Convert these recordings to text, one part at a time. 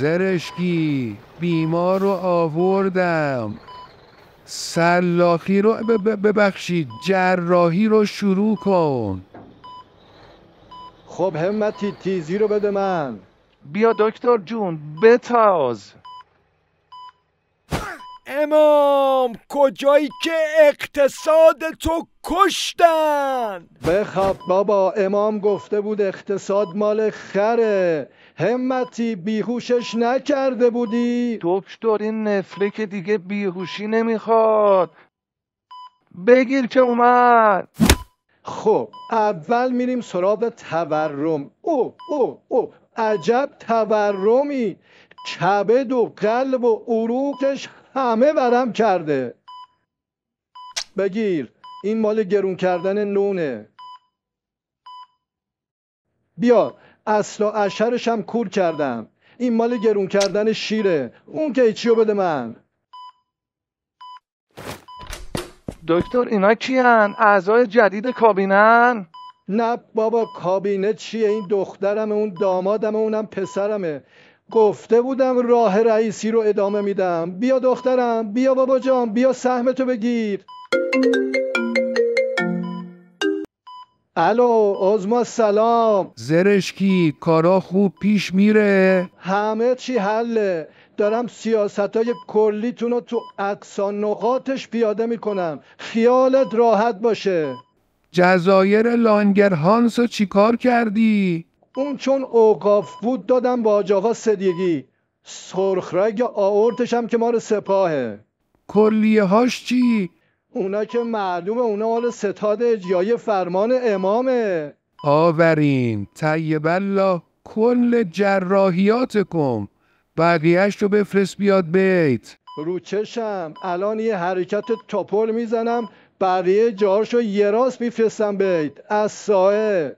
زرشکی بیمار رو آوردم. سلاخی رو ببخشید جراحی رو شروع کن. خب همتی تیزی رو بده من. بیا دکتر جون بتاز. امام کجایی که اقتصاد تو کشتن؟ بخواب بابا، امام گفته بود اقتصاد مال خره. همتی بیهوشش نکرده بودی؟ دکتر این نفله که دیگه بیهوشی نمیخواد. بگیر که اومد. خب اول میریم سراغ تورم. او عجب تورمی، کبد و قلب و عروقش همه ورم کرده. بگیر، این مال گرون کردن نونه. بیا اصل و عشرش هم کور کردم، این مال گرون کردن شیره. اون که چیو بده من. دکتر اینا کیان؟ اعضای جدید کابینن؟ نه بابا، کابینه چیه؟ این دخترمه، اون دامادمه، اونم پسرمه. گفته بودم راه رئیسی رو ادامه میدم. بیا دخترم، بیا بابا جان، بیا سهمتو بگیر. الو عظما سلام. زرشکی کارا خوب پیش میره؟ همه چی حله. دارم سیاستای کلیتون رو تو اقصا نقاطش پیاده میکنم، خیالت راحت باشه. جزایر لانگرهانس رو چیکار کردی؟ اون چون اوقاف بود دادم با حاج آقا صدیقی. سرخرگ آورتش هم که مال سپاهه. کلیه هاش چی؟ اونا که معلومه، اونا مال ستاد اجرایی فرمان امامه. آورین طیب الله کل جراحیات کن، بقیهش رو بفرست بیاد بیت. رو چشم، الان یه حرکت توپل میزنم، بقیه جارشو یه راست میفرستم بیت از سایه.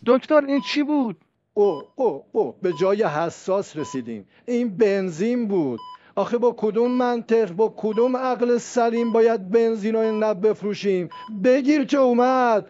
دکتر این چی بود؟ او به جای حساس رسیدیم. این بنزین بود. آخه با کدوم منطق، با کدوم عقل سلیم باید بنزین رو اینقدر بفروشیم؟ بگیر که اومد.